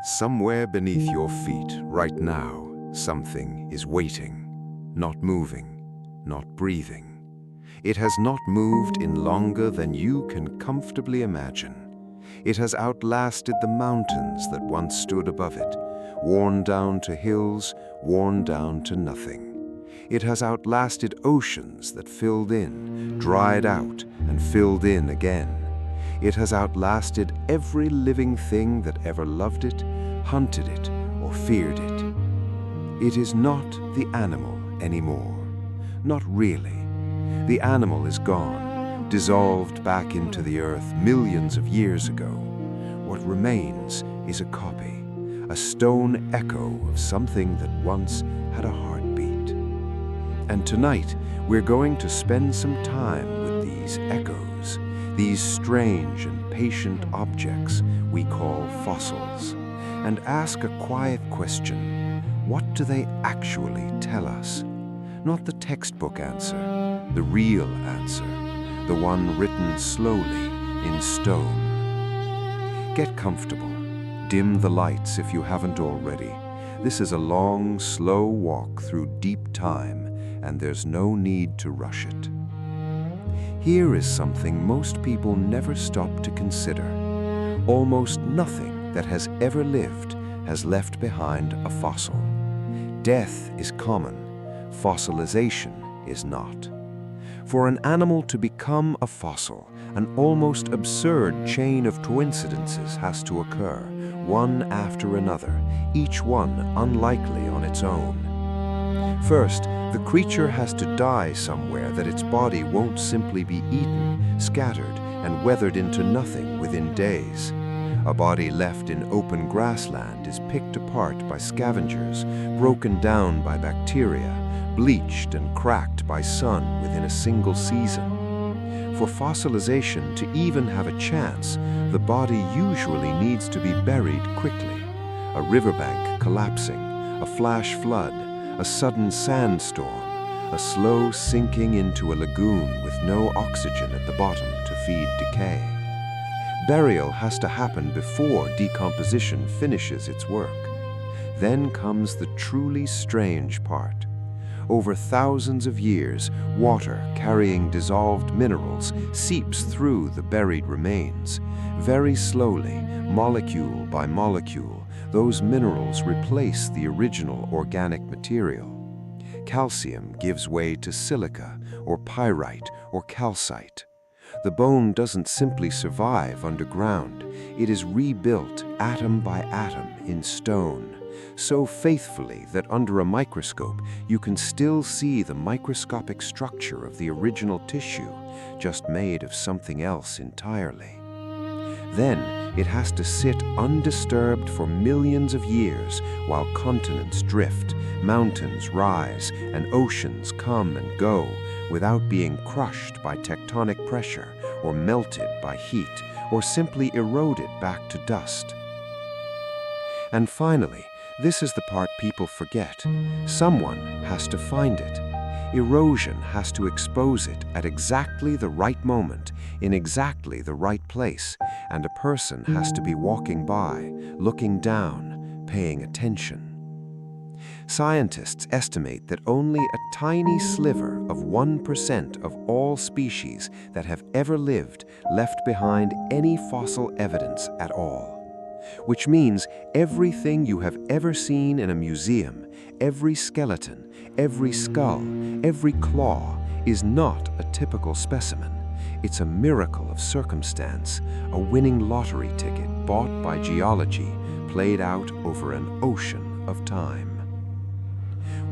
Somewhere beneath your feet, right now, something is waiting, not moving, not breathing. It has not moved in longer than you can comfortably imagine. It has outlasted the mountains that once stood above it, worn down to hills, worn down to nothing. It has outlasted oceans that filled in, dried out, and filled in again. It has outlasted every living thing that ever loved it, hunted it, or feared it. It is not the animal anymore. Not really. The animal is gone, dissolved back into the earth millions of years ago. What remains is a copy, a stone echo of something that once had a heartbeat. And tonight, we're going to spend some time with these echoes, these strange and patient objects we call fossils, and ask a quiet question. What do they actually tell us? Not the textbook answer, the real answer, the one written slowly in stone. Get comfortable. Dim the lights if you haven't already. This is a long, slow walk through deep time, and there's no need to rush it. Here is something most people never stop to consider. Almost nothing that has ever lived has left behind a fossil. Death is common. Fossilization is not. For an animal to become a fossil, an almost absurd chain of coincidences has to occur, one after another, each one unlikely on its own. First, the creature has to die somewhere that its body won't simply be eaten, scattered, and weathered into nothing within days. A body left in open grassland is picked apart by scavengers, broken down by bacteria, bleached and cracked by sun within a single season. For fossilization to even have a chance, the body usually needs to be buried quickly. A riverbank collapsing, a flash flood, a sudden sandstorm, a slow sinking into a lagoon with no oxygen at the bottom to feed decay. Burial has to happen before decomposition finishes its work. Then comes the truly strange part. Over thousands of years, water carrying dissolved minerals seeps through the buried remains. Very slowly, molecule by molecule, those minerals replace the original organic material. Calcium gives way to silica, or pyrite, or calcite. The bone doesn't simply survive underground. It is rebuilt atom by atom in stone, so faithfully that under a microscope you can still see the microscopic structure of the original tissue, just made of something else entirely. Then it has to sit undisturbed for millions of years while continents drift, mountains rise, and oceans come and go without being crushed by tectonic pressure or melted by heat or simply eroded back to dust. And finally, this is the part people forget. Someone has to find it. Erosion has to expose it at exactly the right moment, in exactly the right place, and a person has to be walking by, looking down, paying attention. Scientists estimate that only a tiny sliver of 1% of all species that have ever lived left behind any fossil evidence at all. Which means everything you have ever seen in a museum, every skeleton, every skull, every claw, is not a typical specimen. It's a miracle of circumstance, a winning lottery ticket bought by geology, played out over an ocean of time.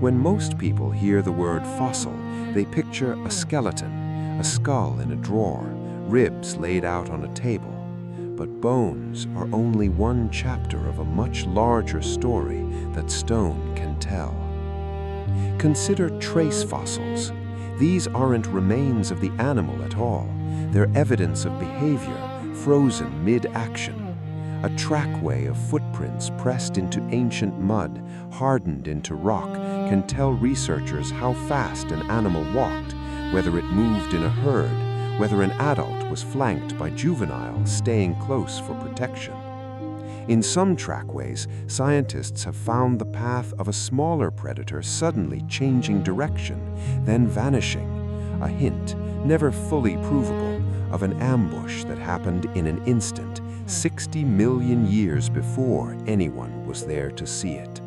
When most people hear the word fossil, they picture a skeleton, a skull in a drawer, ribs laid out on a table. But bones are only one chapter of a much larger story that stone can tell. Consider trace fossils. These aren't remains of the animal at all. They're evidence of behavior, frozen mid-action. A trackway of footprints pressed into ancient mud, hardened into rock, can tell researchers how fast an animal walked, whether it moved in a herd, whether an adult was flanked by juveniles staying close for protection. In some trackways, scientists have found the path of a smaller predator suddenly changing direction, then vanishing, a hint, never fully provable, of an ambush that happened in an instant, 60 million years before anyone was there to see it.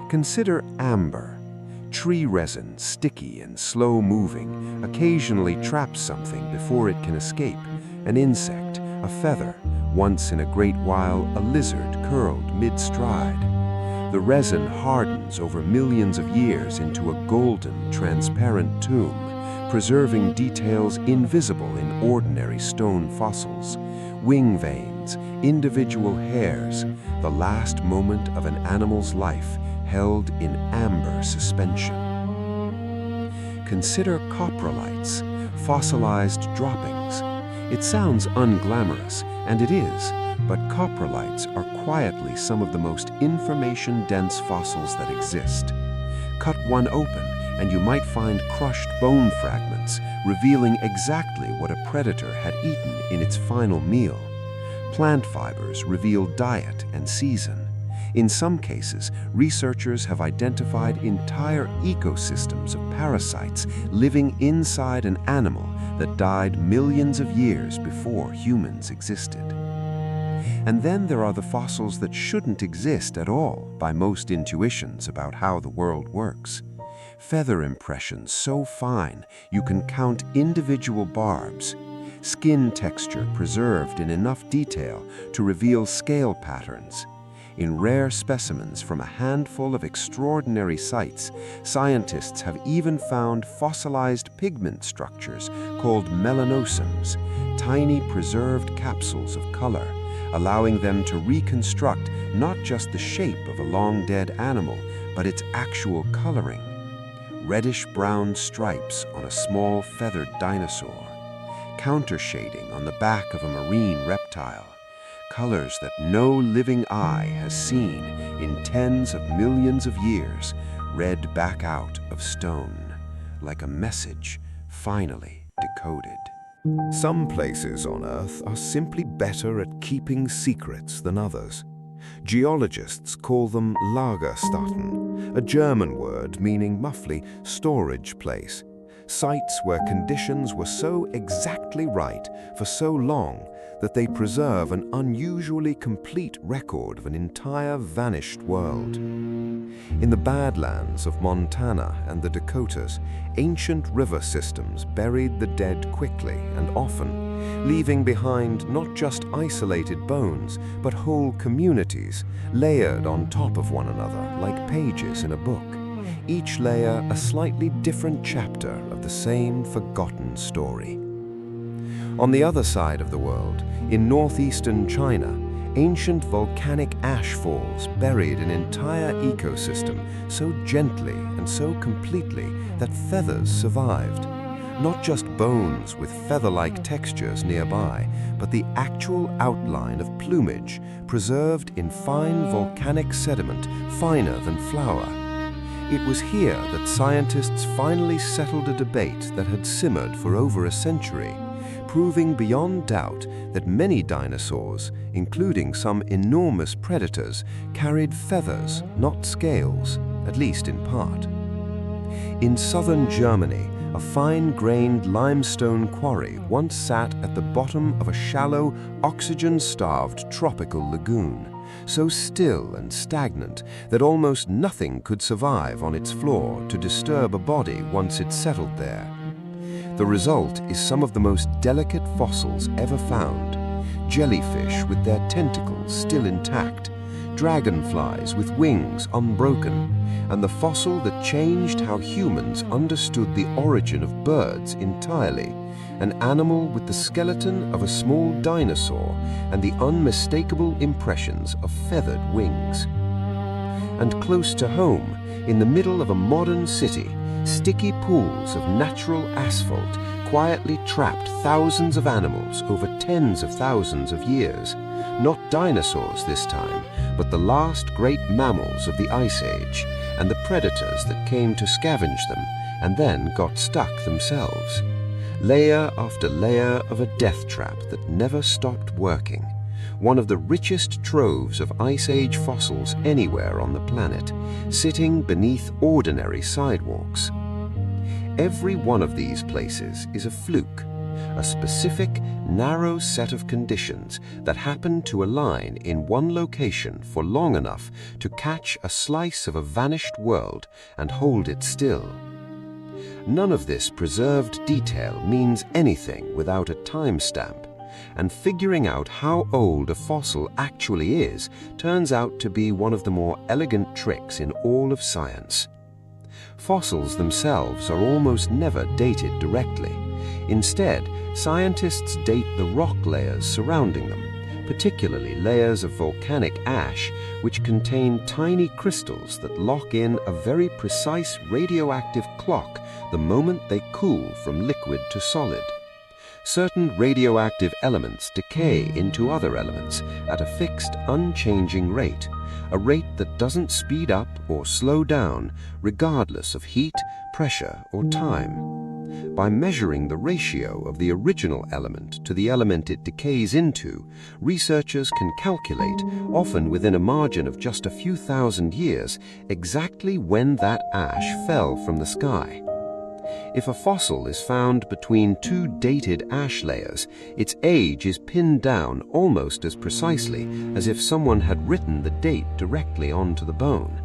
Consider amber. Tree resin, sticky and slow-moving, occasionally traps something before it can escape, an insect, a feather, once in a great while a lizard curled mid-stride. The resin hardens over millions of years into a golden, transparent tomb, preserving details invisible in ordinary stone fossils. Wing veins, individual hairs, the last moment of an animal's life held in amber suspension. Consider coprolites, fossilized droppings. It sounds unglamorous, and it is, but coprolites are quietly some of the most information-dense fossils that exist. Cut one open, and you might find crushed bone fragments, revealing exactly what a predator had eaten in its final meal. Plant fibers reveal diet and season. In some cases, researchers have identified entire ecosystems of parasites living inside an animal that died millions of years before humans existed. And then there are the fossils that shouldn't exist at all by most intuitions about how the world works. Feather impressions so fine you can count individual barbs. Skin texture preserved in enough detail to reveal scale patterns. In rare specimens from a handful of extraordinary sites, scientists have even found fossilized pigment structures called melanosomes, tiny preserved capsules of color, allowing them to reconstruct not just the shape of a long-dead animal, but its actual coloring. Reddish-brown stripes on a small feathered dinosaur, countershading on the back of a marine reptile, colors that no living eye has seen in tens of millions of years, read back out of stone, like a message finally decoded. Some places on Earth are simply better at keeping secrets than others. Geologists call them Lagerstätten, a German word meaning roughly storage place. Sites where conditions were so exactly right for so long that they preserve an unusually complete record of an entire vanished world. In the Badlands of Montana and the Dakotas, ancient river systems buried the dead quickly and often, leaving behind not just isolated bones, but whole communities layered on top of one another like pages in a book, each layer a slightly different chapter of the same forgotten story. On the other side of the world, in northeastern China, ancient volcanic ash falls buried an entire ecosystem so gently and so completely that feathers survived. Not just bones with feather-like textures nearby, but the actual outline of plumage preserved in fine volcanic sediment finer than flour. It was here that scientists finally settled a debate that had simmered for over a century, proving beyond doubt that many dinosaurs, including some enormous predators, carried feathers, not scales, at least in part. In southern Germany, a fine-grained limestone quarry once sat at the bottom of a shallow, oxygen-starved tropical lagoon, so still and stagnant that almost nothing could survive on its floor to disturb a body once it settled there. The result is some of the most delicate fossils ever found. Jellyfish with their tentacles still intact, dragonflies with wings unbroken, and the fossil that changed how humans understood the origin of birds entirely, an animal with the skeleton of a small dinosaur and the unmistakable impressions of feathered wings. And close to home, in the middle of a modern city, sticky pools of natural asphalt quietly trapped thousands of animals over tens of thousands of years. Not dinosaurs this time, but the last great mammals of the Ice Age, and the predators that came to scavenge them and then got stuck themselves. Layer after layer of a death trap that never stopped working, one of the richest troves of Ice Age fossils anywhere on the planet, sitting beneath ordinary sidewalks. Every one of these places is a fluke, a specific, narrow set of conditions that happen to align in one location for long enough to catch a slice of a vanished world and hold it still. None of this preserved detail means anything without a timestamp, and figuring out how old a fossil actually is turns out to be one of the more elegant tricks in all of science. Fossils themselves are almost never dated directly. Instead, scientists date the rock layers surrounding them, particularly layers of volcanic ash, which contain tiny crystals that lock in a very precise radioactive clock the moment they cool from liquid to solid. Certain radioactive elements decay into other elements at a fixed, unchanging rate, a rate that doesn't speed up or slow down regardless of heat, pressure, or time. By measuring the ratio of the original element to the element it decays into, researchers can calculate, often within a margin of just a few thousand years, exactly when that ash fell from the sky. If a fossil is found between two dated ash layers, its age is pinned down almost as precisely as if someone had written the date directly onto the bone.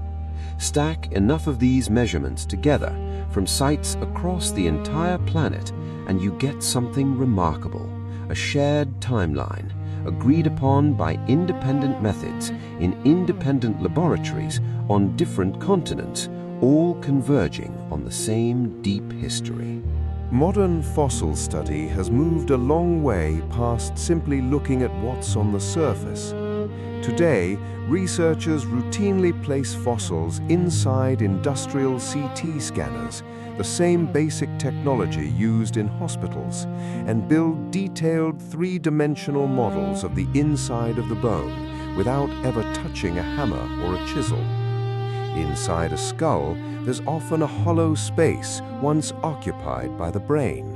Stack enough of these measurements together from sites across the entire planet, and you get something remarkable, a shared timeline, agreed upon by independent methods in independent laboratories on different continents, all converging on the same deep history. Modern fossil study has moved a long way past simply looking at what's on the surface. Today, researchers routinely place fossils inside industrial CT scanners, the same basic technology used in hospitals, and build detailed three-dimensional models of the inside of the bone without ever touching a hammer or a chisel. Inside a skull, there's often a hollow space once occupied by the brain.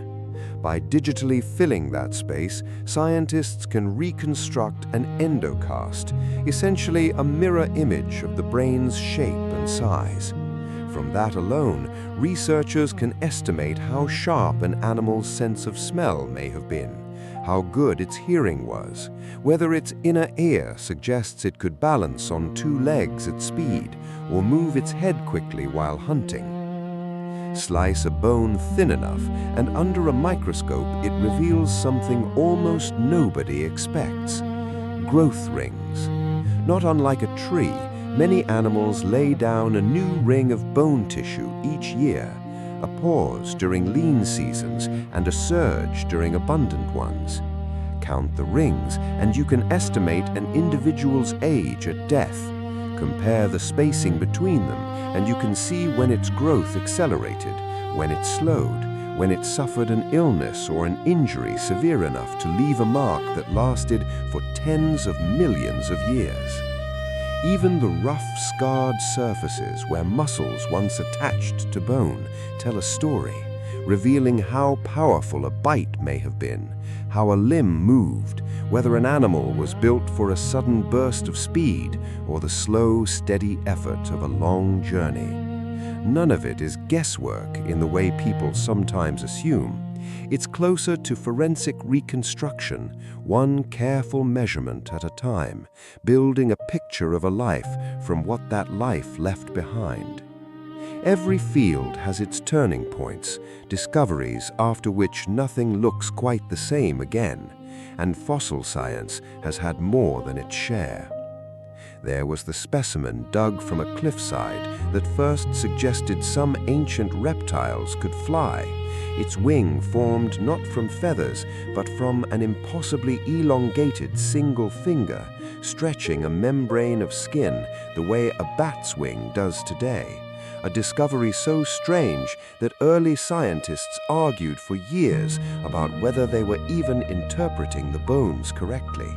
By digitally filling that space, scientists can reconstruct an endocast, essentially a mirror image of the brain's shape and size. From that alone, researchers can estimate how sharp an animal's sense of smell may have been, how good its hearing was, whether its inner ear suggests it could balance on two legs at speed or move its head quickly while hunting. Slice a bone thin enough, and under a microscope it reveals something almost nobody expects: growth rings. Not unlike a tree, many animals lay down a new ring of bone tissue each year, a pause during lean seasons and a surge during abundant ones. Count the rings, and you can estimate an individual's age at death. Compare the spacing between them, and you can see when its growth accelerated, when it slowed, when it suffered an illness or an injury severe enough to leave a mark that lasted for tens of millions of years. Even the rough, scarred surfaces where muscles once attached to bone tell a story, revealing how powerful a bite may have been, how a limb moved, whether an animal was built for a sudden burst of speed or the slow, steady effort of a long journey. None of it is guesswork in the way people sometimes assume. It's closer to forensic reconstruction, one careful measurement at a time, building a picture of a life from what that life left behind. Every field has its turning points, discoveries after which nothing looks quite the same again, and fossil science has had more than its share. There was the specimen dug from a cliffside that first suggested some ancient reptiles could fly, its wing formed not from feathers but from an impossibly elongated single finger, stretching a membrane of skin the way a bat's wing does today. A discovery so strange that early scientists argued for years about whether they were even interpreting the bones correctly.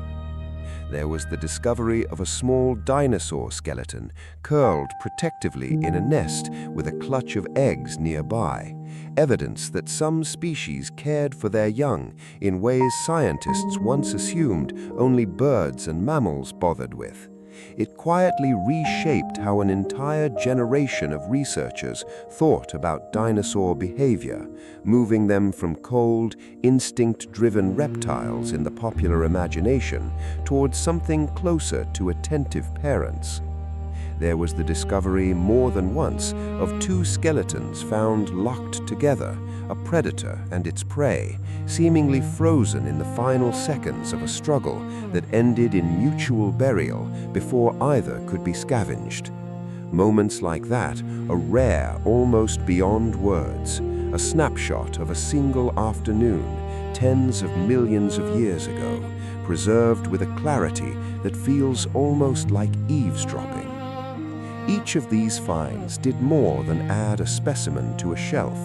There was the discovery of a small dinosaur skeleton, curled protectively in a nest with a clutch of eggs nearby, evidence that some species cared for their young in ways scientists once assumed only birds and mammals bothered with. It quietly reshaped how an entire generation of researchers thought about dinosaur behavior, moving them from cold, instinct-driven reptiles in the popular imagination towards something closer to attentive parents. There was the discovery more than once of two skeletons found locked together, a predator and its prey, seemingly frozen in the final seconds of a struggle that ended in mutual burial before either could be scavenged. Moments like that are rare almost beyond words, a snapshot of a single afternoon, tens of millions of years ago, preserved with a clarity that feels almost like eavesdropping. Each of these finds did more than add a specimen to a shelf.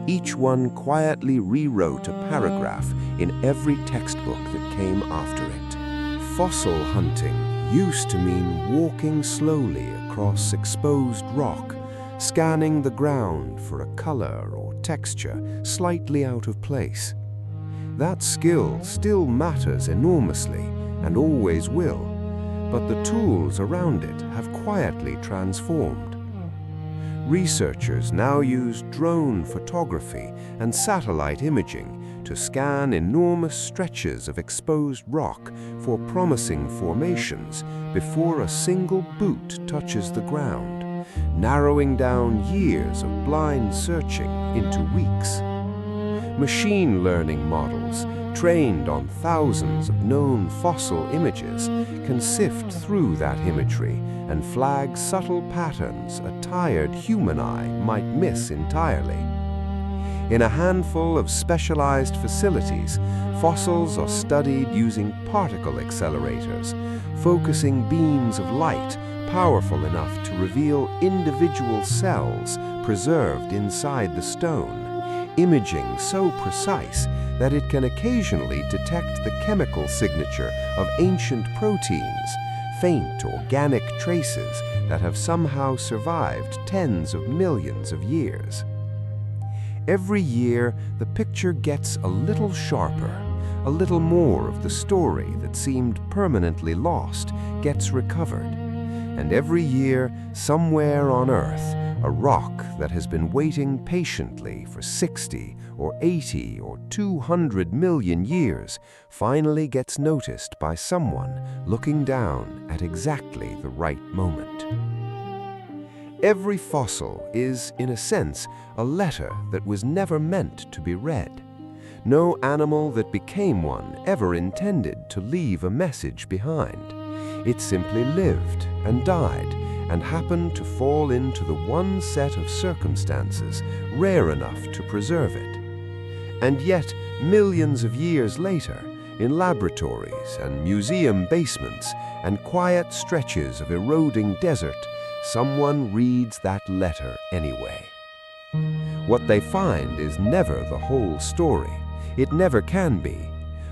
Each one quietly rewrote a paragraph in every textbook that came after it. Fossil hunting used to mean walking slowly across exposed rock, scanning the ground for a color or texture slightly out of place. That skill still matters enormously and always will, but the tools around it have quietly transformed. Researchers now use drone photography and satellite imaging to scan enormous stretches of exposed rock for promising formations before a single boot touches the ground, narrowing down years of blind searching into weeks. Machine learning models, trained on thousands of known fossil images, can sift through that imagery and flag subtle patterns a tired human eye might miss entirely. In a handful of specialized facilities, fossils are studied using particle accelerators, focusing beams of light powerful enough to reveal individual cells preserved inside the stone, imaging so precise that it can occasionally detect the chemical signature of ancient proteins, faint organic traces that have somehow survived tens of millions of years. Every year, the picture gets a little sharper, a little more of the story that seemed permanently lost gets recovered. And every year, somewhere on Earth, a rock that has been waiting patiently for 60 or 80 or 200 million years finally gets noticed by someone looking down at exactly the right moment. Every fossil is, in a sense, a letter that was never meant to be read. No animal that became one ever intended to leave a message behind. It simply lived and died and happened to fall into the one set of circumstances rare enough to preserve it. And yet, millions of years later, in laboratories and museum basements and quiet stretches of eroding desert, someone reads that letter anyway. What they find is never the whole story. It never can be.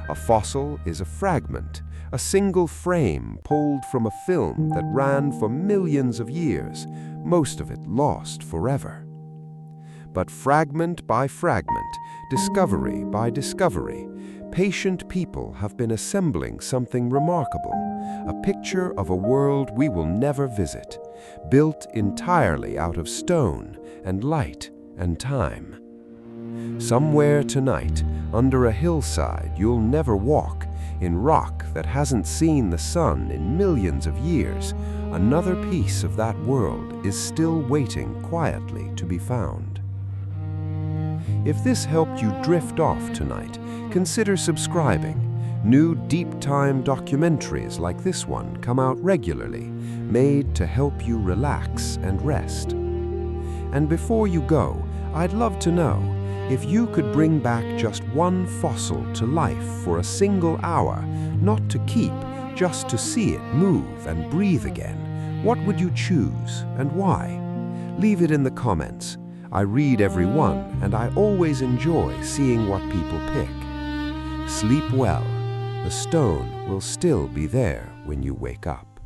A fossil is a fragment, a single frame pulled from a film that ran for millions of years, most of it lost forever. But fragment by fragment, discovery by discovery, patient people have been assembling something remarkable, a picture of a world we will never visit, built entirely out of stone and light and time. Somewhere tonight, under a hillside you'll never walk, in rock that hasn't seen the sun in millions of years, another piece of that world is still waiting quietly to be found. If this helped you drift off tonight, consider subscribing. New deep-time documentaries like this one come out regularly, made to help you relax and rest. And before you go, I'd love to know, if you could bring back just one fossil to life for a single hour, not to keep, just to see it move and breathe again, what would you choose and why? Leave it in the comments. I read every one, and I always enjoy seeing what people pick. Sleep well. The stone will still be there when you wake up.